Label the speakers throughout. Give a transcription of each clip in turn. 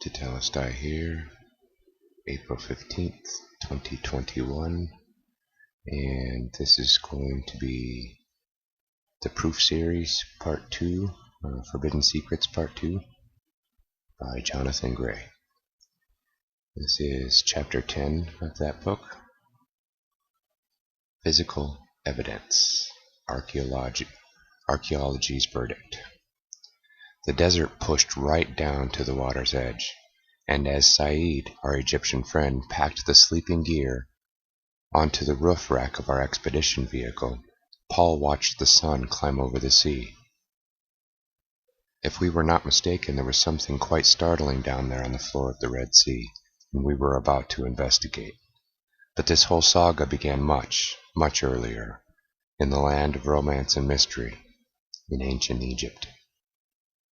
Speaker 1: Tetelestai here, April 15th, 2021, and this is going to be the Proof Series Part 2, Forbidden Secrets Part 2, by Jonathan Gray. This is Chapter 10 of that book, Physical Evidence, Archaeology's Verdict. The desert pushed right down to the water's edge, and as Saeed, our Egyptian friend, packed the sleeping gear onto the roof rack of our expedition vehicle, Paul watched the sun climb over the sea. If we were not mistaken, there was something quite startling down there on the floor of the Red Sea, and we were about to investigate. But this whole saga began much, much earlier, in the land of romance and mystery, in ancient Egypt.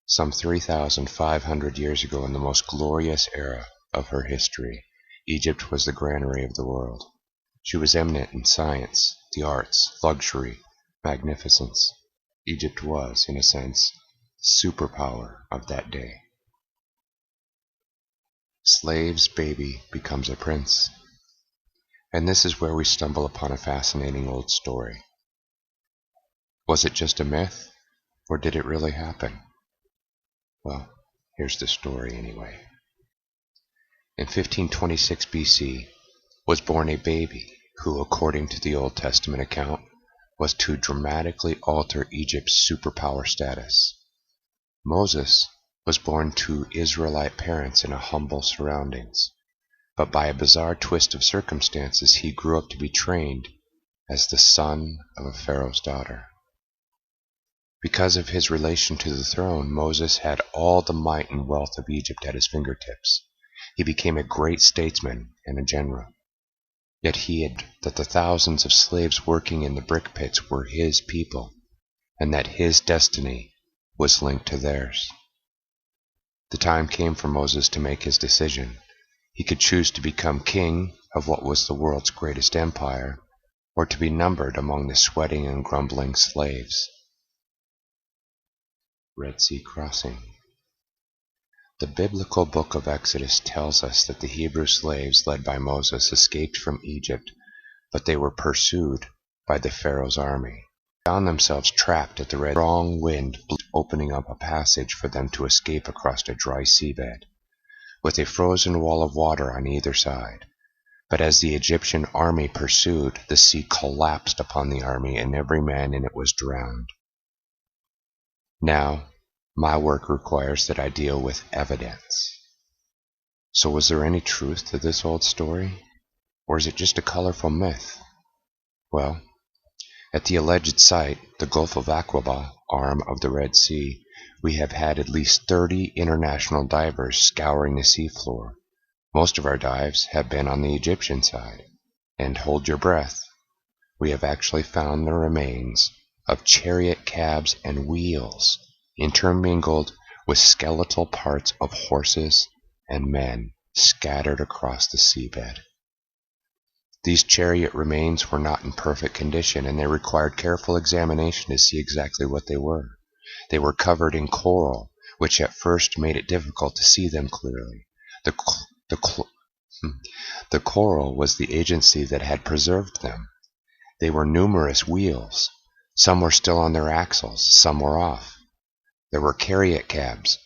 Speaker 1: Some 3,500 years ago, in the most glorious era of her history, Egypt was the granary of the world. She was eminent in science, the arts, luxury, magnificence. Egypt was, in a sense, the superpower of that day. Slave's baby becomes a prince. And this is where we stumble upon a fascinating old story. Was it just a myth, or did it really happen? Well, here's the story anyway. In 1526 BC was born a baby who, according to the Old Testament account, was to dramatically alter Egypt's superpower status. Moses was born to Israelite parents in humble surroundings, but by a bizarre twist of circumstances he grew up to be trained as the son of a pharaoh's daughter. Because of his relation to the throne, Moses had all the might and wealth of Egypt at his fingertips. He became a great statesman and a general. Yet he hid that the thousands of slaves working in the brick pits were his people, and that his destiny was linked to theirs. The time came for Moses to make his decision. He could choose to become king of what was the world's greatest empire, or to be numbered among the sweating and grumbling slaves. Red Sea Crossing. The biblical book of Exodus tells us that the Hebrew slaves led by Moses escaped from Egypt, but they were pursued by the Pharaoh's army. They found themselves trapped at the Red Sea. Strong wind opening up a passage for them to escape across a dry seabed, with a frozen wall of water on either side. But as the Egyptian army pursued, the sea collapsed upon the army, and every man in it was drowned. Now, my work requires that I deal with evidence. So was there any truth to this old story? Or is it just a colorful myth? Well, at the alleged site, the Gulf of Aqaba, arm of the Red Sea, we have had at least 30 international divers scouring the seafloor. Most of our dives have been on the Egyptian side. And hold your breath, we have actually found the remains of chariot cabs and wheels, intermingled with skeletal parts of horses and men scattered across the seabed. These chariot remains were not in perfect condition, and they required careful examination to see exactly what they were. They were covered in coral, which at first made it difficult to see them clearly. The coral was the agency that had preserved them. They were numerous wheels. Some were still on their axles, some were off. There were chariot cabs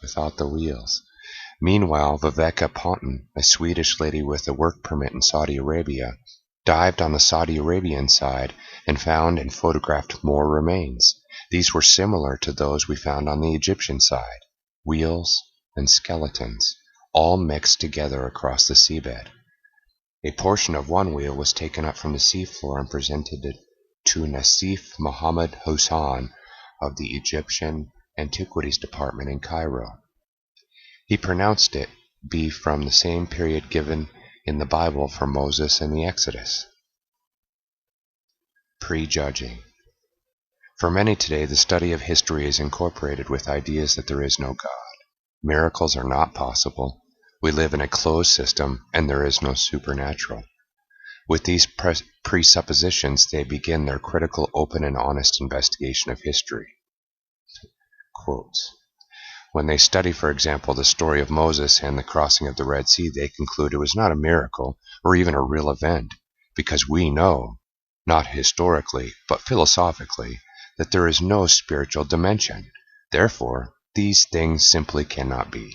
Speaker 1: without the wheels. Meanwhile, Viveka Ponton, a Swedish lady with a work permit in Saudi Arabia, dived on the Saudi Arabian side and found and photographed more remains. These were similar to those we found on the Egyptian side, wheels and skeletons, all mixed together across the seabed. A portion of one wheel was taken up from the seafloor and presented to Nassif Mohammed Hussain of the Egyptian Antiquities Department in Cairo. He pronounced it be from the same period given in the Bible for Moses and the Exodus. Prejudging. For many today, the study of history is incorporated with ideas that there is no God. Miracles are not possible. We live in a closed system, and there is no supernatural. With these presuppositions, they begin their critical, open, and honest investigation of history. Quotes. When they study, for example, the story of Moses and the crossing of the Red Sea, they conclude it was not a miracle or even a real event, because we know, not historically, but philosophically, that there is no spiritual dimension. Therefore, these things simply cannot be.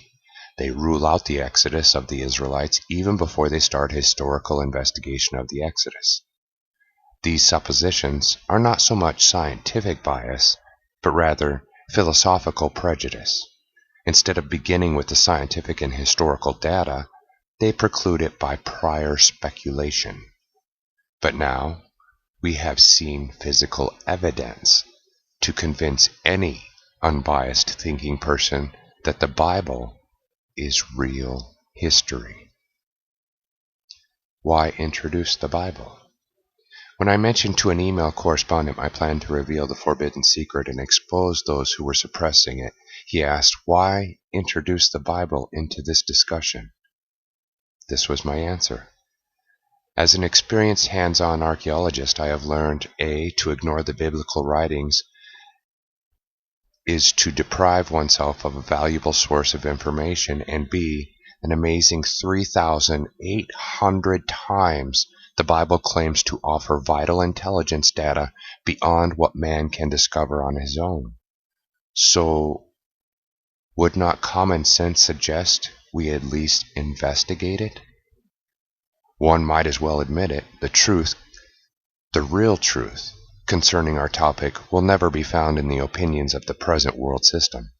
Speaker 1: They rule out the exodus of the Israelites even before they start historical investigation of the exodus. These suppositions are not so much scientific bias, but rather philosophical prejudice. Instead of beginning with the scientific and historical data, they preclude it by prior speculation. But now, we have seen physical evidence to convince any unbiased thinking person that the Bible is real history. Why introduce the Bible? When I mentioned to an email correspondent my plan to reveal the forbidden secret and expose those who were suppressing it, he asked, why introduce the Bible into this discussion? This was my answer. As an experienced hands-on archaeologist, I have learned A, to ignore the biblical writings is to deprive oneself of a valuable source of information, and B, an amazing 3,800 times the Bible claims to offer vital intelligence data beyond what man can discover on his own. So, would not common sense suggest we at least investigate it? One might as well admit it, the real truth concerning our topic will never be found in the opinions of the present world system.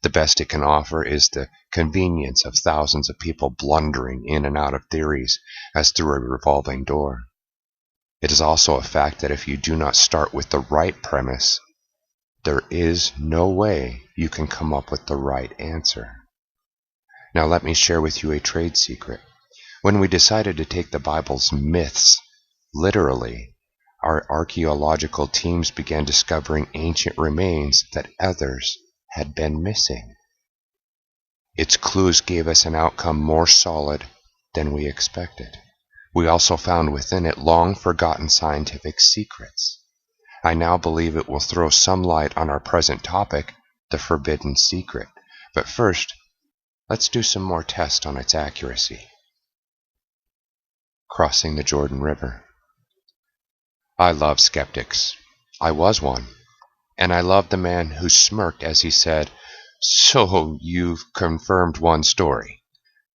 Speaker 1: The best it can offer is the convenience of thousands of people blundering in and out of theories as through a revolving door. It is also a fact that if you do not start with the right premise, there is no way you can come up with the right answer. Now let me share with you a trade secret. When we decided to take the Bible's myths literally, our archaeological teams began discovering ancient remains that others had been missing. Its clues gave us an outcome more solid than we expected. We also found within it long-forgotten scientific secrets. I now believe it will throw some light on our present topic, the forbidden secret. But first, let's do some more tests on its accuracy. Crossing the Jordan River. I love skeptics. I was one. And I loved the man who smirked as he said, "So you've confirmed one story.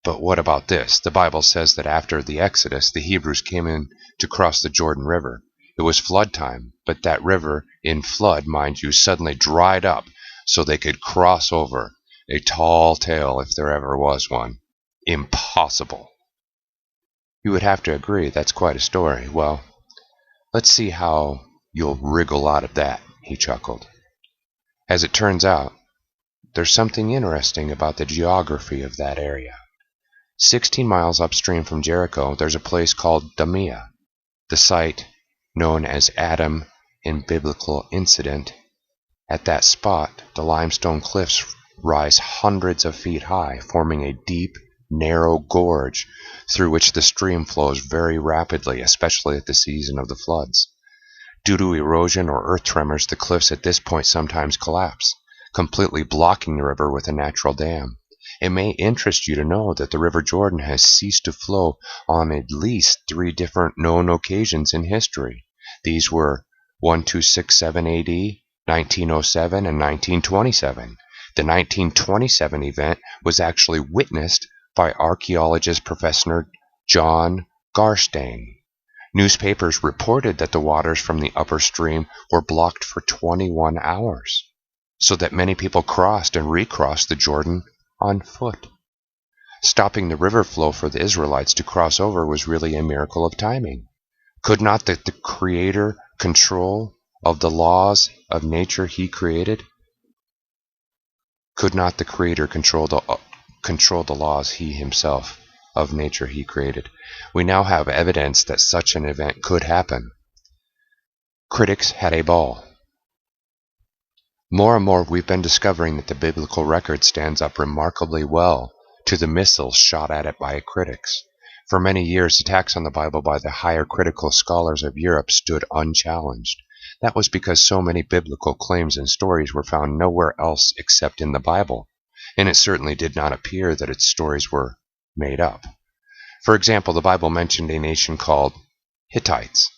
Speaker 1: But what about this? The Bible says that after the Exodus, the Hebrews came in to cross the Jordan River. It was flood time, but that river, in flood, mind you, suddenly dried up so they could cross over. A tall tale if there ever was one. Impossible." You would have to agree that's quite a story. Well, let's see how you'll wriggle out of that, he chuckled. As it turns out, there's something interesting about the geography of that area. 16 miles upstream from Jericho, there's a place called Damiah. The site, known as Adam in biblical incident, at that spot, the limestone cliffs rise hundreds of feet high, forming a deep, narrow gorge through which the stream flows very rapidly, especially at the season of the floods. Due to erosion or earth tremors, the cliffs at this point sometimes collapse, completely blocking the river with a natural dam. It may interest you to know that the River Jordan has ceased to flow on at least 3 different known occasions in history. These were 1267 AD, 1907, and 1927. The 1927 event was actually witnessed by archaeologist Professor John Garstang. Newspapers reported that the waters from the upper stream were blocked for 21 hours, so that many people crossed and recrossed the Jordan on foot. Stopping the river flow for the Israelites to cross over was really a miracle of timing. Could not the Creator control of the laws of nature he created? Could not the Creator control the laws he himself of nature he created? We now have evidence that such an event could happen. Critics had a ball. More and more we've been discovering that the biblical record stands up remarkably well to the missiles shot at it by critics. For many years, attacks on the Bible by the higher critical scholars of Europe stood unchallenged. That was because so many biblical claims and stories were found nowhere else except in the Bible. and it certainly did not appear that its stories were made up. For example, the Bible mentioned a nation called Hittites,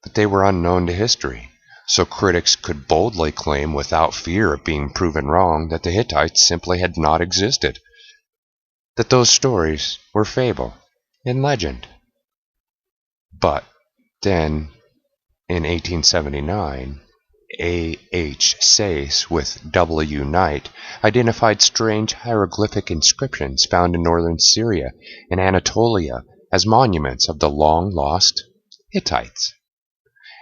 Speaker 1: but they were unknown to history, so critics could boldly claim without fear of being proven wrong that the Hittites simply had not existed, that those stories were fable and legend. But then, in 1879, A.H. Sayce with W. Knight identified strange hieroglyphic inscriptions found in northern Syria and Anatolia as monuments of the long-lost Hittites.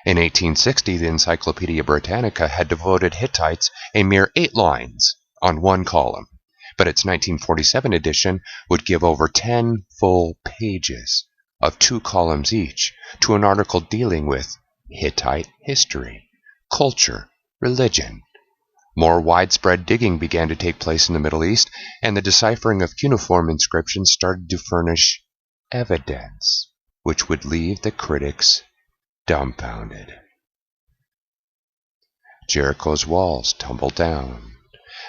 Speaker 1: In 1860, the Encyclopedia Britannica had devoted Hittites a mere 8 lines on one column, but its 1947 edition would give over 10 full pages of 2 columns each to an article dealing with Hittite history, culture, religion. More widespread digging began to take place in the Middle East, and the deciphering of cuneiform inscriptions started to furnish evidence, which would leave the critics dumbfounded. Jericho's walls tumbled down.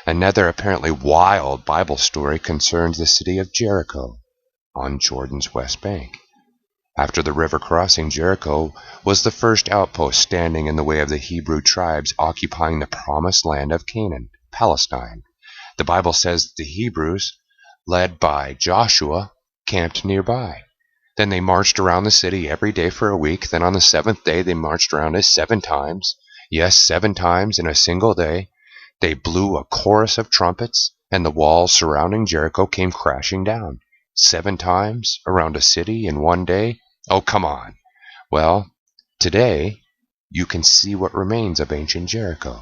Speaker 1: Another apparently wild Bible story concerns the city of Jericho on Jordan's west bank. After the river crossing, Jericho was the first outpost standing in the way of the Hebrew tribes occupying the promised land of Canaan, Palestine. The Bible says the Hebrews, led by Joshua, camped nearby. Then they marched around the city every day for a week. Then on the 7th day they marched around it 7 times. Yes, 7 times in a single day. They blew a chorus of trumpets, and the walls surrounding Jericho came crashing down. 7 times around a city in one day? Oh, come on. Well, today you can see what remains of ancient Jericho.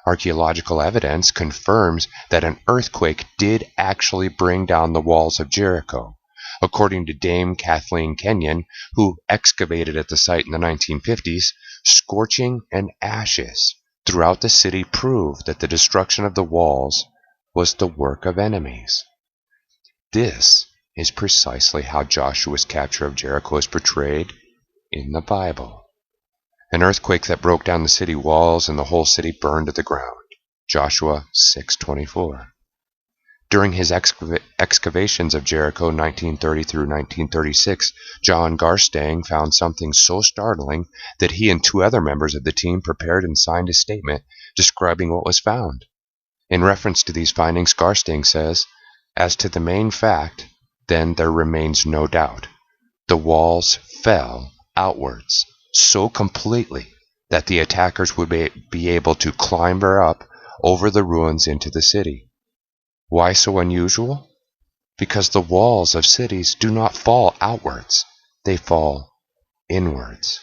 Speaker 1: Archaeological evidence confirms that an earthquake did actually bring down the walls of Jericho. According to Dame Kathleen Kenyon, who excavated at the site in the 1950s, scorching and ashes throughout the city prove that the destruction of the walls was the work of enemies. This is precisely how Joshua's capture of Jericho is portrayed in the Bible. An earthquake that broke down the city walls and the whole city burned to the ground. Joshua 6:24. During his excavations of Jericho 1930 through 1936, John Garstang found something so startling that he and 2 other members of the team prepared and signed a statement describing what was found. In reference to these findings, Garstang says, "As to the main fact, then there remains no doubt. The walls fell outwards so completely that the attackers would be able to clamber up over the ruins into the city. Why so unusual? Because the walls of cities do not fall outwards, they fall inwards.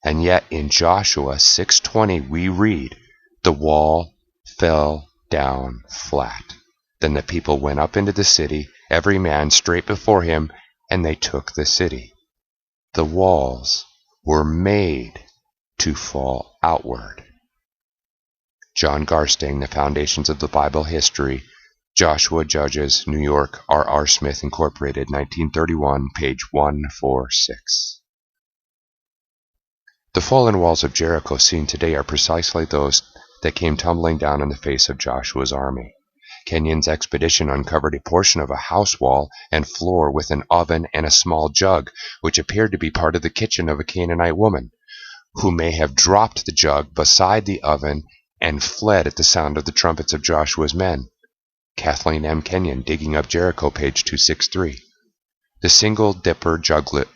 Speaker 1: And yet in Joshua 6:20 we read, the wall fell down flat. Then the people went up into the city, every man straight before him, and they took the city." The walls were made to fall outward. John Garstang, The Foundations of the Bible History, Joshua Judges, New York, R.R. Smith Incorporated, 1931, page 146. The fallen walls of Jericho seen today are precisely those that came tumbling down in the face of Joshua's army. Kenyon's expedition uncovered a portion of a house wall and floor with an oven and a small jug, which appeared to be part of the kitchen of a Canaanite woman, who may have dropped the jug beside the oven and fled at the sound of the trumpets of Joshua's men. Kathleen M. Kenyon, Digging Up Jericho, page 263. The single dipper juglet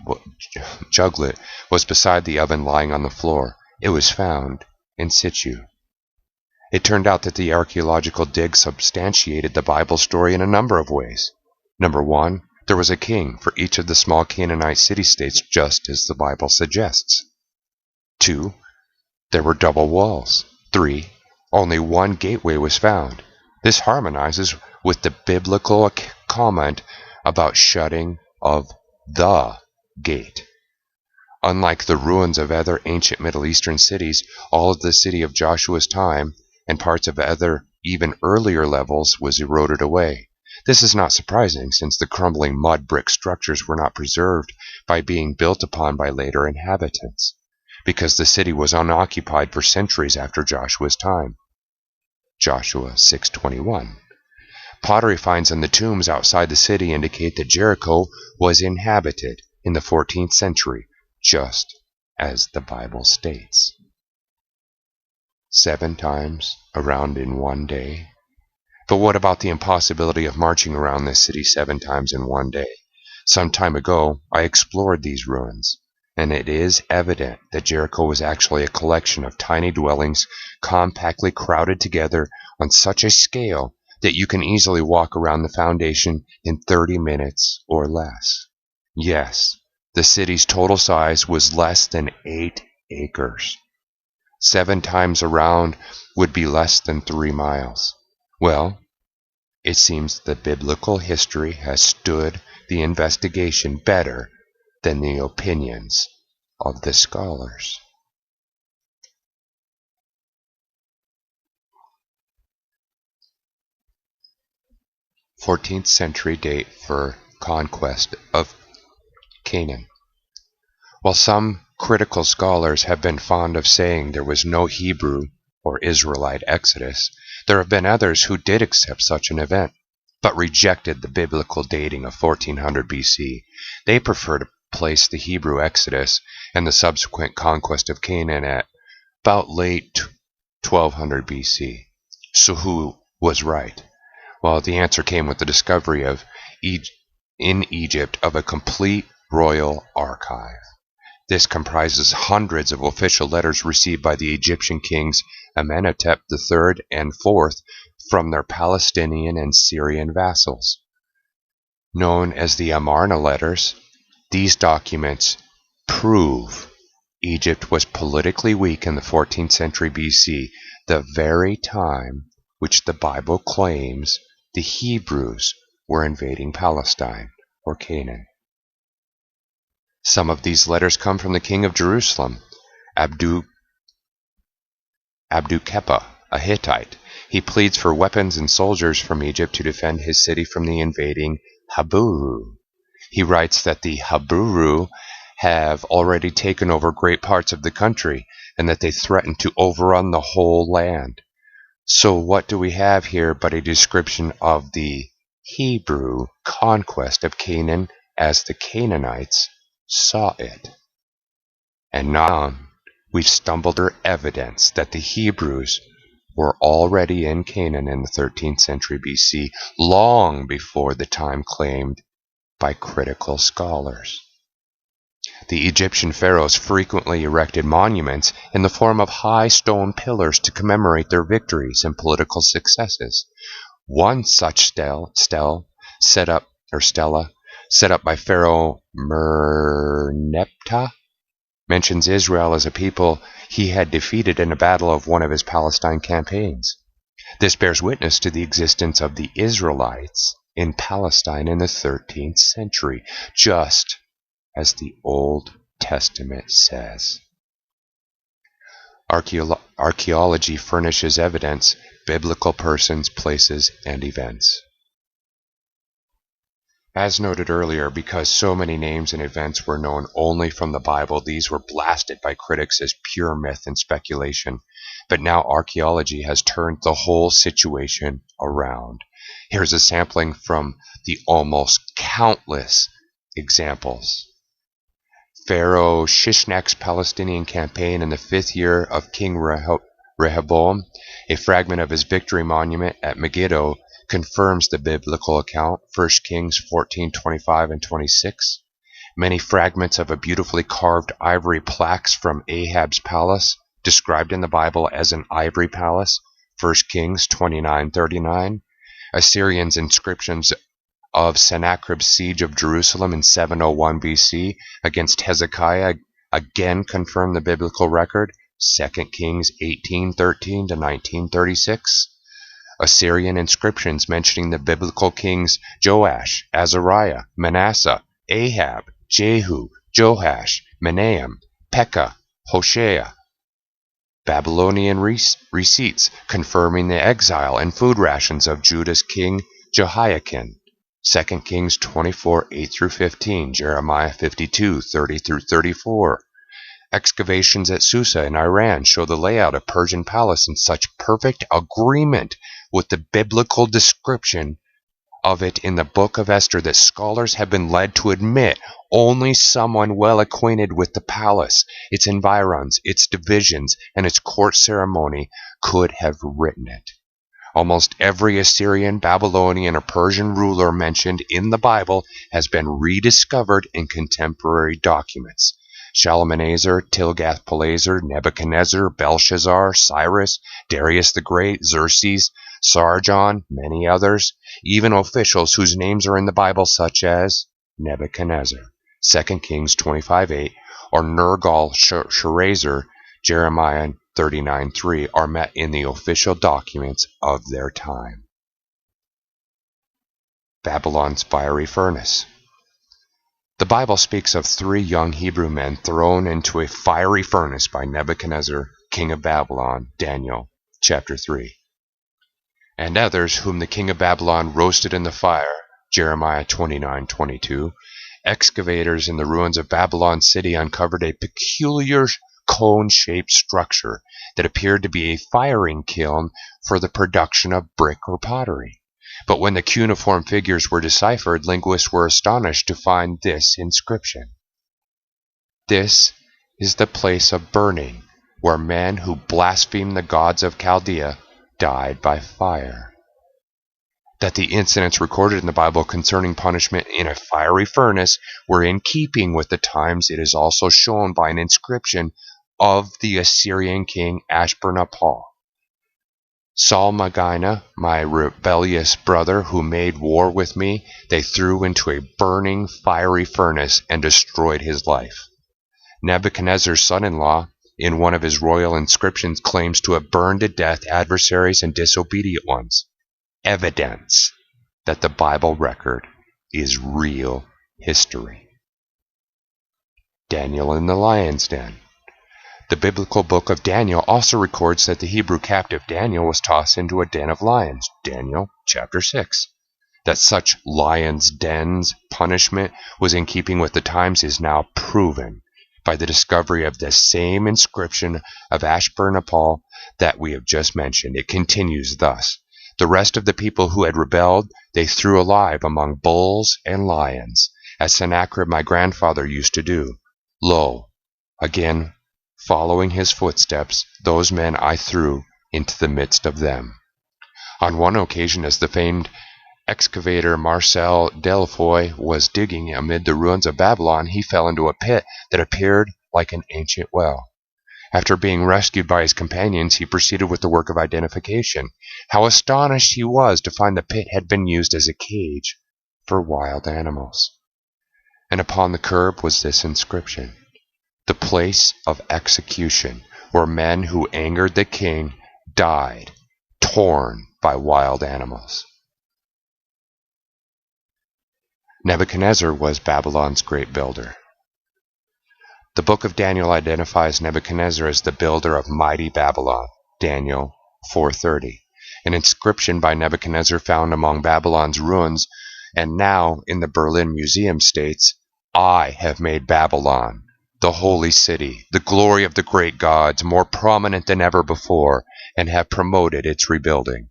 Speaker 1: was beside the oven lying on the floor. It was found in situ. It turned out that the archaeological dig substantiated the Bible story in a number of ways. Number 1, there was a king for each of the small Canaanite city-states, just as the Bible suggests. 2, there were double walls. 3, only one gateway was found. This harmonizes with the biblical comment about shutting of the gate. Unlike the ruins of other ancient Middle Eastern cities, all of the city of Joshua's time and parts of other, even earlier levels was eroded away. This is not surprising, since the crumbling mud brick structures were not preserved by being built upon by later inhabitants, because the city was unoccupied for centuries after Joshua's time. Joshua 6:21. Pottery finds in the tombs outside the city indicate that Jericho was inhabited in the 14th century, just as the Bible states. 7 times around in one day. But what about the impossibility of marching around this city 7 times in one day? Some time ago, I explored these ruins, and it is evident that Jericho was actually a collection of tiny dwellings compactly crowded together on such a scale that you can easily walk around the foundation in 30 minutes or less. Yes, the city's total size was less than 8 acres. 7 times around would be less than 3 miles. Well, it seems the biblical history has stood the investigation better than the opinions of the scholars. 14th century date for conquest of Canaan. While some critical scholars have been fond of saying there was no Hebrew or Israelite exodus, there have been others who did accept such an event, but rejected the biblical dating of 1400 BC. They prefer to place the Hebrew exodus and the subsequent conquest of Canaan at about late 1200 BC. So who was right? Well, the answer came with the discovery of in Egypt of a complete royal archive. This comprises hundreds of official letters received by the Egyptian kings Amenhotep III and IV from their Palestinian and Syrian vassals. Known as the Amarna letters, these documents prove Egypt was politically weak in the 14th century BC, the very time which the Bible claims the Hebrews were invading Palestine or Canaan. Some of these letters come from the king of Jerusalem, Abdu-Kepa, a Hittite. He pleads for weapons and soldiers from Egypt to defend his city from the invading Haburu. He writes that the Haburu have already taken over great parts of the country and that they threaten to overrun the whole land. So what do we have here but a description of the Hebrew conquest of Canaan as the Canaanites saw it? And now we've stumbled over evidence that the Hebrews were already in Canaan in the 13th century BC, long before the time claimed by critical scholars. The Egyptian pharaohs frequently erected monuments in the form of high stone pillars to commemorate their victories and political successes. One such stela set up by Pharaoh Merneptah mentions Israel as a people he had defeated in a battle of one of his Palestine campaigns. This bears witness to the existence of the Israelites in Palestine in the 13th century, just as the Old Testament says. Archaeology furnishes evidence, biblical persons, places, and events. As noted earlier, because so many names and events were known only from the Bible, these were blasted by critics as pure myth and speculation. But now archaeology has turned the whole situation around. Here's a sampling from the almost countless examples. Pharaoh Shishnak's Palestinian campaign in the 5th year of King Rehoboam, a fragment of his victory monument at Megiddo, confirms the biblical account, 1 Kings 14:25 and 26. Many fragments of a beautifully carved ivory plaques from Ahab's palace, described in the Bible as an ivory palace, 1 Kings 29:39. Assyrians' inscriptions of Sennacherib's siege of Jerusalem in 701 BC against Hezekiah again confirm the biblical record, 2 Kings 18:13 to 19:36. Assyrian inscriptions mentioning the biblical kings Joash, Azariah, Manasseh, Ahab, Jehu, Joash, Menahem, Pekah, Hoshea. Babylonian receipts confirming the exile and food rations of Judah's king Jehoiakim. 2 Kings 24:8-15, Jeremiah 52:30-34. Excavations at Susa in Iran show the layout of Persian palace in such perfect agreement with the biblical description of it in the Book of Esther that scholars have been led to admit only someone well acquainted with the palace, its environs, its divisions, and its court ceremony could have written it. Almost every Assyrian, Babylonian, or Persian ruler mentioned in the Bible has been rediscovered in contemporary documents. Shalmaneser, Tilgath-Pileser, Nebuchadnezzar, Belshazzar, Cyrus, Darius the Great, Xerxes, Sargon, many others, even officials whose names are in the Bible such as Nebuchadnezzar, 2 Kings 25:8, or Nergal-Sharezer, Jeremiah 39:3, are met in the official documents of their time. Babylon's fiery furnace. The Bible speaks of 3 young Hebrew men thrown into a fiery furnace by Nebuchadnezzar, king of Babylon, Daniel chapter 3. And others whom the king of Babylon roasted in the fire, Jeremiah 29:22. Excavators in the ruins of Babylon city uncovered a peculiar cone-shaped structure that appeared to be a firing kiln for the production of brick or pottery. But when the cuneiform figures were deciphered, linguists were astonished to find this inscription: "This is the place of burning, where men who blasphemed the gods of Chaldea died by fire." That the incidents recorded in the Bible concerning punishment in a fiery furnace were in keeping with the times, it is also shown by an inscription of the Assyrian king Ashurnapal. Salmaguina, my rebellious brother who made war with me, they threw into a burning fiery furnace and destroyed his life. Nebuchadnezzar's son-in-law, in one of his royal inscriptions, claims to have burned to death adversaries and disobedient ones. Evidence that the Bible record is real history. Daniel in the lion's den. The biblical book of Daniel also records that the Hebrew captive Daniel was tossed into a den of lions, Daniel chapter 6. That such lions' dens punishment was in keeping with the times is now proven by the discovery of the same inscription of Ashurnapal that we have just mentioned. It continues thus: "The rest of the people who had rebelled they threw alive among bulls and lions, as Sennacherib my grandfather used to do. Lo, again, following his footsteps, those men I threw into the midst of them." On one occasion, as the famed excavator Marcel Delafoy was digging amid the ruins of Babylon, he fell into a pit that appeared like an ancient well. After being rescued by his companions, he proceeded with the work of identification. How astonished he was to find the pit had been used as a cage for wild animals. And upon the curb was this inscription: "The place of execution, where men who angered the king died, torn by wild animals." Nebuchadnezzar was Babylon's great builder. The book of Daniel identifies Nebuchadnezzar as the builder of mighty Babylon, Daniel 4:30. An inscription by Nebuchadnezzar found among Babylon's ruins and now in the Berlin Museum states, "I have made Babylon, the holy city, the glory of the great gods, more prominent than ever before, and have promoted its rebuilding."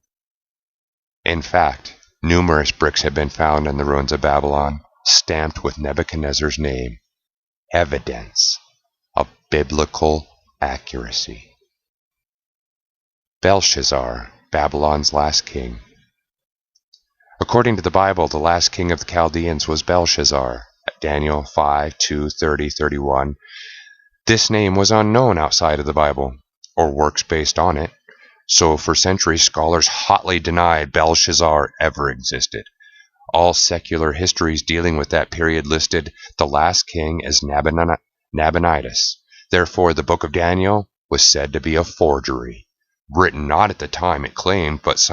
Speaker 1: In fact, numerous bricks have been found in the ruins of Babylon, stamped with Nebuchadnezzar's name. Evidence of biblical accuracy. Belshazzar, Babylon's last king. According to the Bible, the last king of the Chaldeans was Belshazzar, Daniel 5:2-30-31. This name was unknown outside of the Bible, or works based on it, so for centuries scholars hotly denied Belshazzar ever existed. All secular histories dealing with that period listed the last king as Nabonidus. Therefore, the book of Daniel was said to be a forgery, written not at the time it claimed, but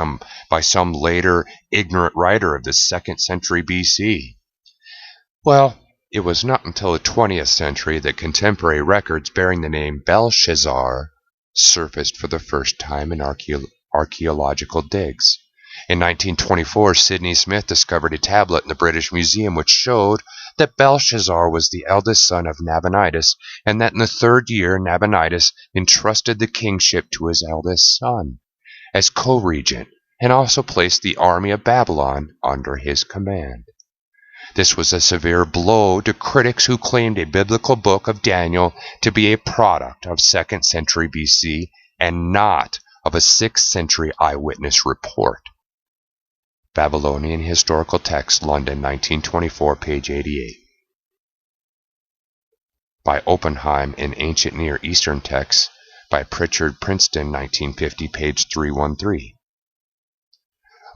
Speaker 1: by some later ignorant writer of the 2nd century BC. Well, it was not until the 20th century that contemporary records bearing the name Belshazzar surfaced for the first time in archaeological digs. In 1924, Sidney Smith discovered a tablet in the British Museum which showed that Belshazzar was the eldest son of Nabonidus, and that in the 3rd year Nabonidus entrusted the kingship to his eldest son as co-regent, and also placed the army of Babylon under his command. This was a severe blow to critics who claimed a biblical book of Daniel to be a product of 2nd century BC and not of a 6th century eyewitness report. Babylonian Historical Text, London, 1924, page 88. By Oppenheim in Ancient Near Eastern Texts, by Pritchard Princeton, 1950, page 313.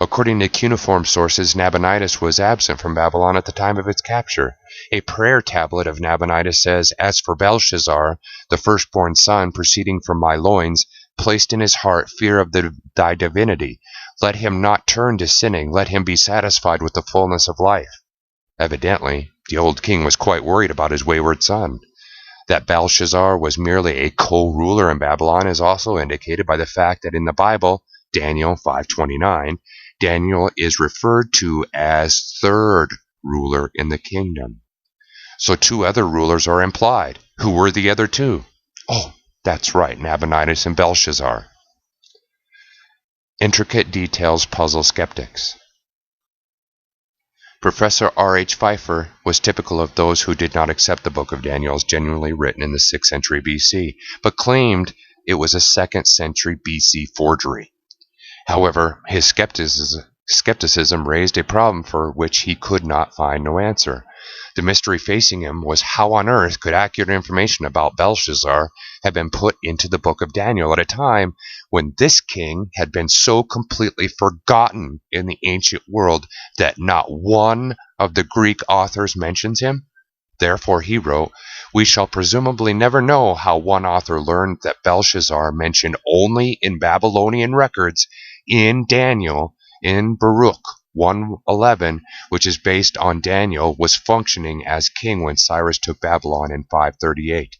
Speaker 1: According to cuneiform sources, Nabonidus was absent from Babylon at the time of its capture. A prayer tablet of Nabonidus says, "As for Belshazzar, the firstborn son proceeding from my loins, placed in his heart fear of thy divinity. Let him not turn to sinning, let him be satisfied with the fullness of life." Evidently, the old king was quite worried about his wayward son. That Belshazzar was merely a co-ruler in Babylon is also indicated by the fact that in the Bible, Daniel 5:29, Daniel is referred to as third ruler in the kingdom. So 2 other rulers are implied. Who were the other 2? Oh, that's right, Nabonidus and Belshazzar. Intricate details puzzle skeptics. Professor R.H. Pfeiffer was typical of those who did not accept the Book of Daniel as genuinely written in the 6th century BC, but claimed it was a 2nd century BC forgery. However, his skepticism raised a problem for which he could not find no answer. The mystery facing him was how on earth could accurate information about Belshazzar have been put into the Book of Daniel at a time when this king had been so completely forgotten in the ancient world that not one of the Greek authors mentions him? Therefore, he wrote, "We shall presumably never know how one author learned that Belshazzar, mentioned only in Babylonian records in Daniel, in Baruch 1:11, which is based on Daniel, was functioning as king when Cyrus took Babylon in 538.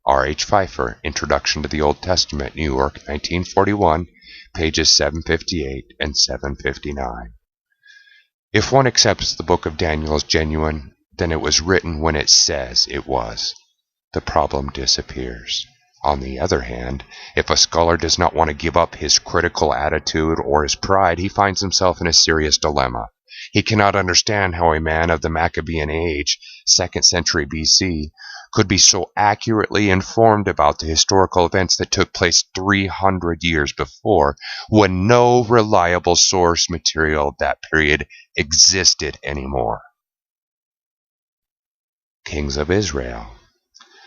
Speaker 1: R.H. Pfeiffer, Introduction to the Old Testament, New York, 1941, pages 758 and 759. If one accepts the Book of Daniel as genuine, then it was written when it says it was. The problem disappears. On the other hand, if a scholar does not want to give up his critical attitude or his pride, he finds himself in a serious dilemma. He cannot understand how a man of the Maccabean age, 2nd century BC, could be so accurately informed about the historical events that took place 300 years before, when no reliable source material of that period existed anymore. Kings of Israel.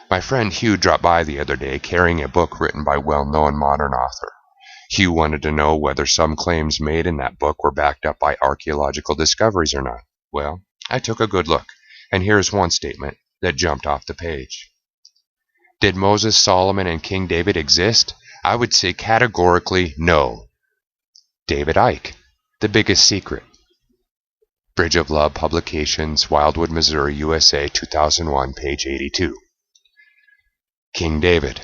Speaker 1: My friend Hugh dropped by the other day carrying a book written by a well-known modern author. Hugh wanted to know whether some claims made in that book were backed up by archaeological discoveries or not. Well, I took a good look, and here's one statement that jumped off the page. Did Moses, Solomon, and King David exist? I would say categorically no. David Icke, The Biggest Secret. Bridge of Love Publications, Wildwood, Missouri, USA, 2001, page 82. King David.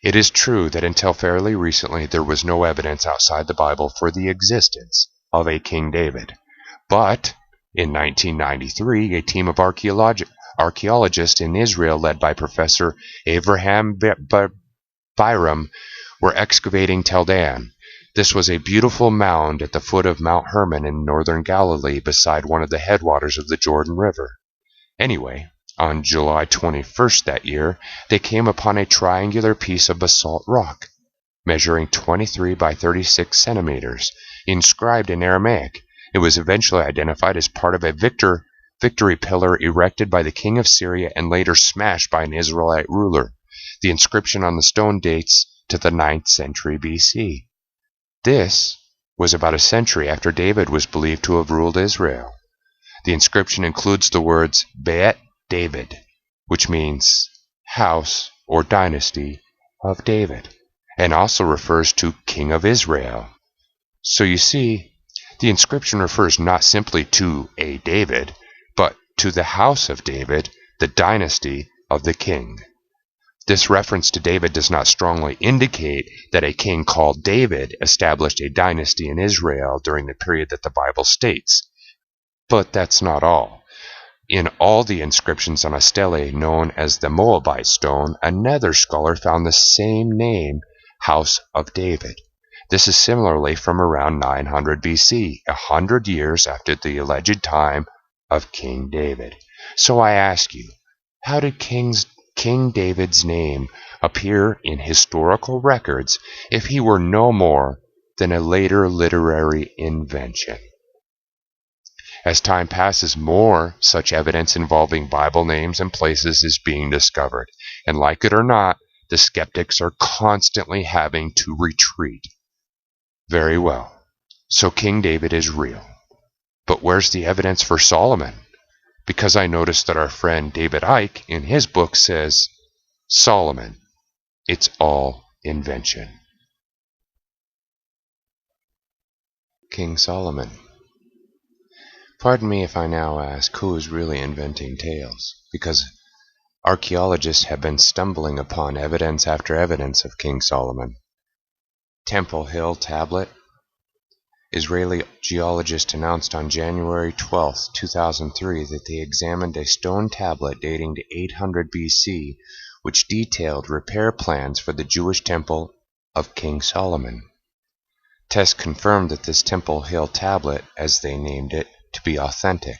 Speaker 1: It is true that until fairly recently there was no evidence outside the Bible for the existence of a King David. But in 1993, a team of archaeologists in Israel led by Professor Avraham Byram were excavating Tel Dan. This was a beautiful mound at the foot of Mount Hermon in northern Galilee beside one of the headwaters of the Jordan River. Anyway, on July 21st that year, they came upon a triangular piece of basalt rock, measuring 23 by 36 centimeters, inscribed in Aramaic. It was eventually identified as part of a victory pillar erected by the king of Syria and later smashed by an Israelite ruler. The inscription on the stone dates to the 9th century BC. This was about a century after David was believed to have ruled Israel. The inscription includes the words Beit David, which means house or dynasty of David, and also refers to King of Israel. So you see, the inscription refers not simply to a David, but to the house of David, the dynasty of the king. This reference to David does not strongly indicate that a king called David established a dynasty in Israel during the period that the Bible states. But that's not all. In all the inscriptions on a stele known as the Moabite stone, another scholar found the same name, House of David. This is similarly from around 900 BC, 100 years after the alleged time of King David. So I ask you, how did King David's name appear in historical records if he were no more than a later literary invention? As time passes, more such evidence involving Bible names and places is being discovered, and like it or not, the skeptics are constantly having to retreat. Very well, so King David is real. But where's the evidence for Solomon? Because I noticed that our friend David Icke in his book says, Solomon, it's all invention. King Solomon. Pardon me if I now ask who is really inventing tales, because archaeologists have been stumbling upon evidence after evidence of King Solomon. Temple Hill Tablet. Israeli geologists announced on January 12, 2003 that they examined a stone tablet dating to 800 BC, which detailed repair plans for the Jewish temple of King Solomon. Tests confirmed that this Temple Hill tablet, as they named it, to be authentic.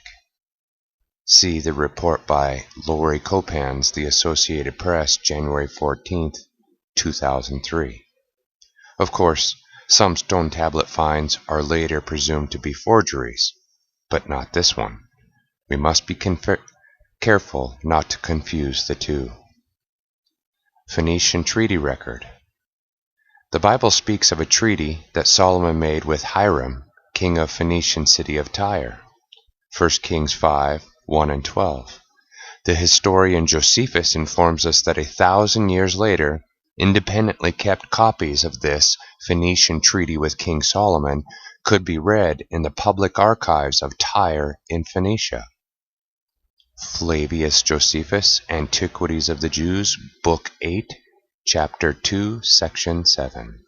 Speaker 1: See the report by Lori Copans, The Associated Press, January 14, 2003. Of course, some stone tablet finds are later presumed to be forgeries, but not this one. We must be careful not to confuse the two. Phoenician Treaty Record. The Bible speaks of a treaty that Solomon made with Hiram, king of Phoenician city of Tyre. 1 Kings 5, 1 and 12. The historian Josephus informs us that 1,000 years later, independently kept copies of this Phoenician treaty with King Solomon could be read in the public archives of Tyre in Phoenicia. Flavius Josephus, Antiquities of the Jews, Book 8, Chapter 2, Section 7.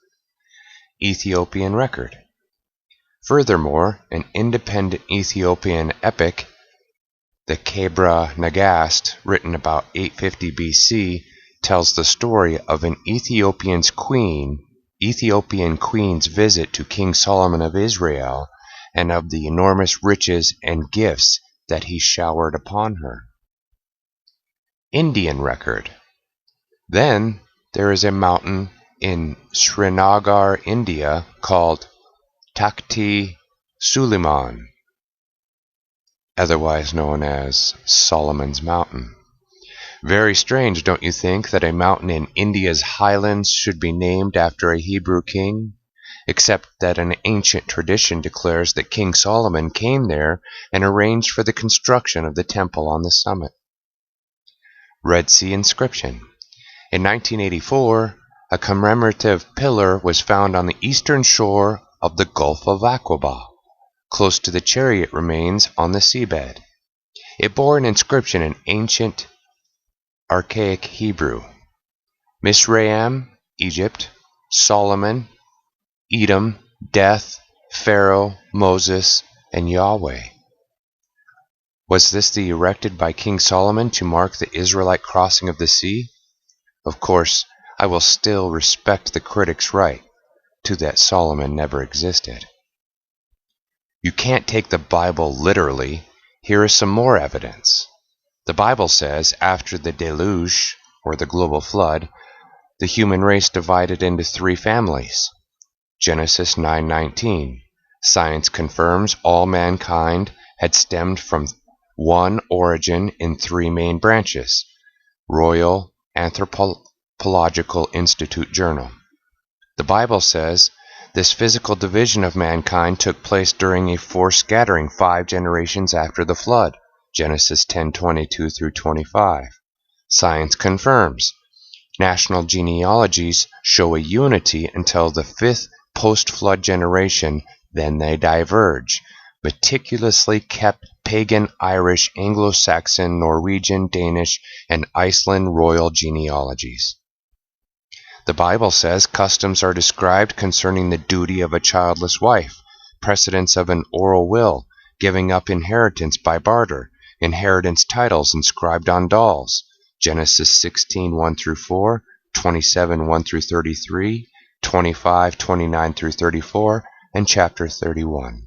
Speaker 1: Ethiopian Record. Furthermore, an independent Ethiopian epic, the Kebra Nagast, written about 850 BC, tells the story of an Ethiopian queen's visit to King Solomon of Israel, and of the enormous riches and gifts that he showered upon her. Indian Record. Then there is a mountain in Srinagar, India, called Takhti Suleiman, otherwise known as Solomon's Mountain. Very strange, don't you think, that a mountain in India's highlands should be named after a Hebrew king? Except that an ancient tradition declares that King Solomon came there and arranged for the construction of the temple on the summit. Red Sea Inscription. In 1984, a commemorative pillar was found on the eastern shore of the Gulf of Aqaba, close to the chariot remains on the seabed. It bore an inscription in ancient archaic Hebrew: Misraim, Egypt; Solomon, Edom; Death, Pharaoh, Moses, and Yahweh. Was this erected by King Solomon to mark the Israelite crossing of the sea? Of course, I will still respect the critic's right to that Solomon never existed. You can't take the Bible literally. Here is some more evidence. The Bible says, after the deluge, or the global flood, the human race divided into 3 families. Genesis 9:19. Science confirms all mankind had stemmed from one origin in 3 main branches. Royal Anthropological Institute Journal. The Bible says this physical division of mankind took place during a forescattering 5 generations after the flood. Genesis 10:22 through 25. Science confirms. National genealogies show a unity until the 5th post-flood generation, then they diverge. Meticulously kept pagan, Irish, Anglo-Saxon, Norwegian, Danish, and Iceland royal genealogies. The Bible says customs are described concerning the duty of a childless wife, precedence of an oral will, giving up inheritance by barter, inheritance titles inscribed on dolls. Genesis 16:1 through 4, 27:1 through 33, 25, 29 through 34, and chapter 31.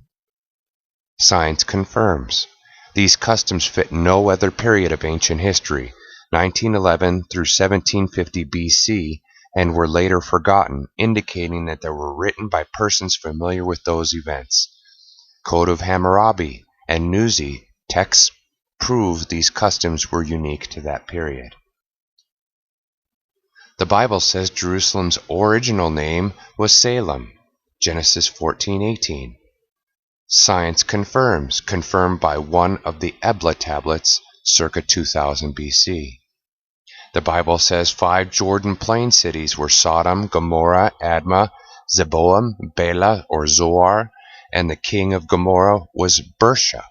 Speaker 1: Science confirms. These customs fit no other period of ancient history, 1911 through 1750 BC, and were later forgotten, indicating that they were written by persons familiar with those events. Code of Hammurabi and Nuzi texts prove these customs were unique to that period. The Bible says Jerusalem's original name was Salem, Genesis 14:18. Science confirmed by one of the Ebla tablets circa 2000 BC. The Bible says 5 Jordan Plain cities were Sodom, Gomorrah, Admah, Zeboam, Bela or Zoar, and the king of Gomorrah was Bersha,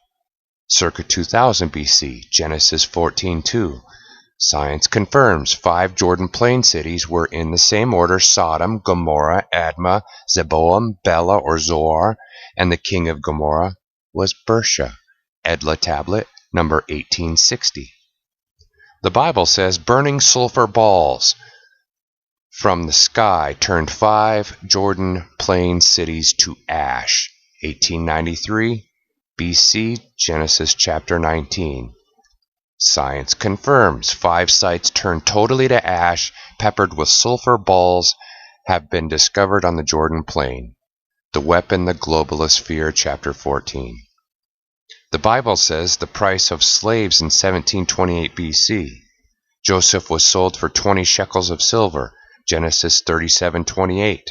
Speaker 1: circa 2000 BC, Genesis 14:2. Science confirms 5 Jordan Plain cities were in the same order Sodom, Gomorrah, Admah, Zeboam, Bela or Zoar, and the king of Gomorrah was Bersha, Edla tablet number 1860. The Bible says burning sulfur balls from the sky turned 5 Jordan Plain cities to ash, 1893 BC, Genesis chapter 19. Science confirms 5 sites turned totally to ash, peppered with sulfur balls, have been discovered on the Jordan Plain. The Weapon the Globalists Fear, chapter 14. The Bible says the price of slaves in 1728 BC. Joseph was sold for 20 shekels of silver, Genesis 37:28.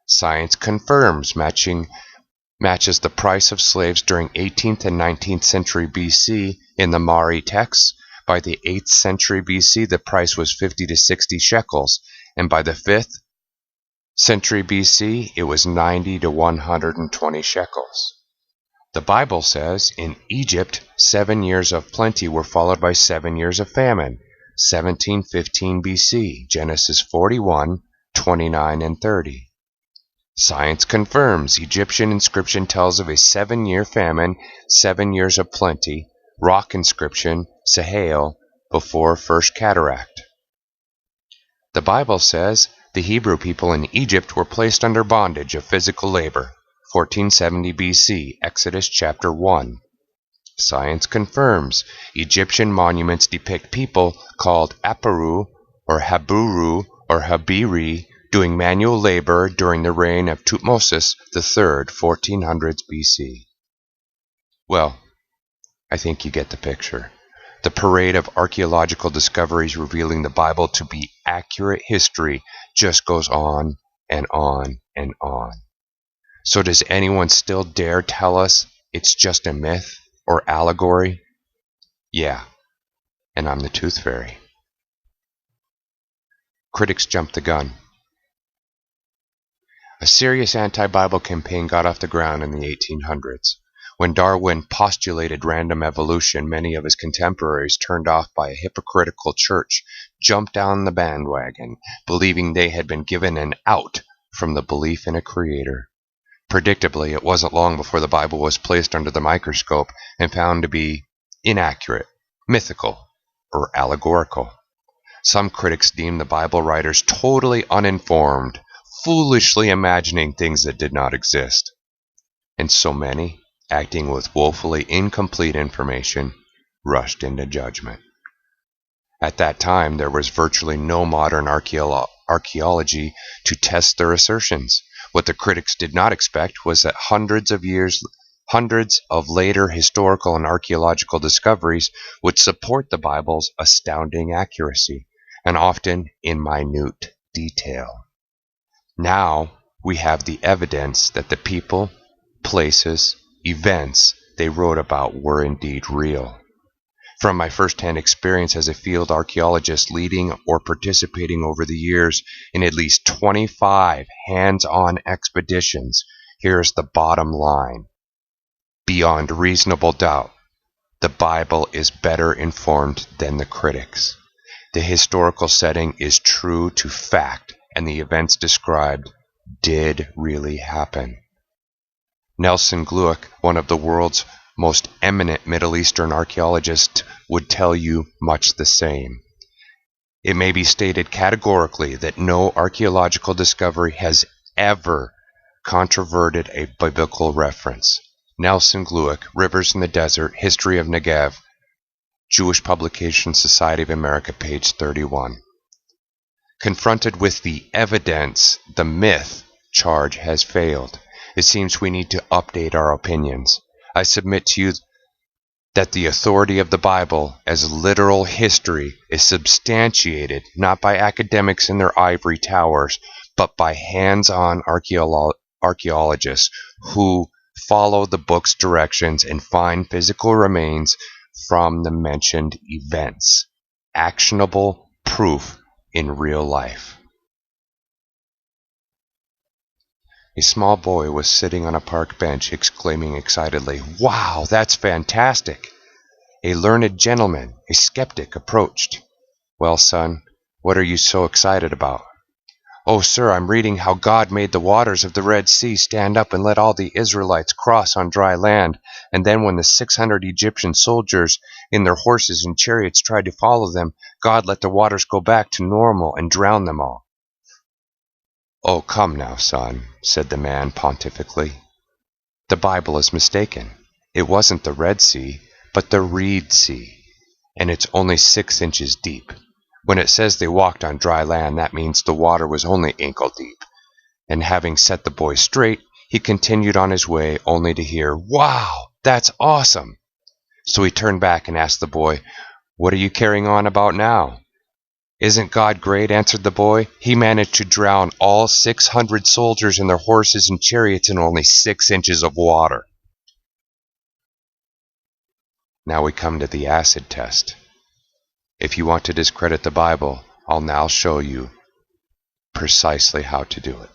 Speaker 1: Science confirms matches the price of slaves during 18th and 19th century BC in the Mari texts. By the 8th century BC, the price was 50 to 60 shekels, and by the 5th century BC, it was 90 to 120 shekels. The Bible says in Egypt, 7 years of plenty were followed by 7 years of famine, 1715 BC, Genesis 41:29 and 30. Science confirms Egyptian inscription tells of a 7-year famine, 7 years of plenty, rock inscription, Sahel, before First Cataract. The Bible says the Hebrew people in Egypt were placed under bondage of physical labor, 1470 BC, Exodus chapter 1. Science confirms Egyptian monuments depict people called Aparu or Haburu or Habiri doing manual labor during the reign of Thutmose III, 1400s BC. Well, I think you get the picture. The parade of archaeological discoveries revealing the Bible to be accurate history just goes on and on and on. So does anyone still dare tell us it's just a myth or allegory? Yeah, and I'm the Tooth Fairy. Critics jumped the gun. A serious anti-Bible campaign got off the ground in the 1800s. When Darwin postulated random evolution, many of his contemporaries, turned off by a hypocritical church, jumped down the bandwagon, believing they had been given an out from the belief in a creator. Predictably, it wasn't long before the Bible was placed under the microscope and found to be inaccurate, mythical, or allegorical. Some critics deemed the Bible writers totally uninformed, foolishly imagining things that did not exist. And so many, acting with woefully incomplete information, rushed into judgment. At that time, there was virtually no modern archaeology to test their assertions. What the critics did not expect was that hundreds of later historical and archaeological discoveries would support the Bible's astounding accuracy, and often in minute detail. Now we have the evidence that the people, places, events they wrote about were indeed real. From my first-hand experience as a field archaeologist leading or participating over the years in at least 25 hands-on expeditions, here's the bottom line. Beyond reasonable doubt, the Bible is better informed than the critics. The historical setting is true to fact, and the events described did really happen. Nelson Glueck, one of the world's most eminent Middle Eastern archaeologists, would tell you much the same. It may be stated categorically that no archaeological discovery has ever controverted a biblical reference. Nelson Glueck, Rivers in the Desert, History of Negev, Jewish Publication, Society of America, page 31. Confronted with the evidence, the myth charge has failed. It seems we need to update our opinions. I submit to you that the authority of the Bible as literal history is substantiated not by academics in their ivory towers, but by hands-on archaeologists who follow the book's directions and find physical remains from the mentioned events. Actionable proof in real life. A small boy was sitting on a park bench exclaiming excitedly, "Wow, that's fantastic!" A learned gentleman, a skeptic, approached. "Well, son, what are you so excited about?" "Oh, sir, I'm reading how God made the waters of the Red Sea stand up and let all the Israelites cross on dry land, and then when the 600 Egyptian soldiers in their horses and chariots tried to follow them, God let the waters go back to normal and drown them all." "Oh, come now, son," said the man pontifically. "The Bible is mistaken. It wasn't the Red Sea, but the Reed Sea, and it's only 6 inches deep. When it says they walked on dry land, that means the water was only ankle deep." And having set the boy straight, he continued on his way, only to hear, "Wow, that's awesome!" So he turned back and asked the boy, "What are you carrying on about now?" "Isn't God great?" answered the boy. "He managed to drown all 600 soldiers and their horses and chariots in only 6 inches of water." Now we come to the acid test. If you want to discredit the Bible, I'll now show you precisely how to do it.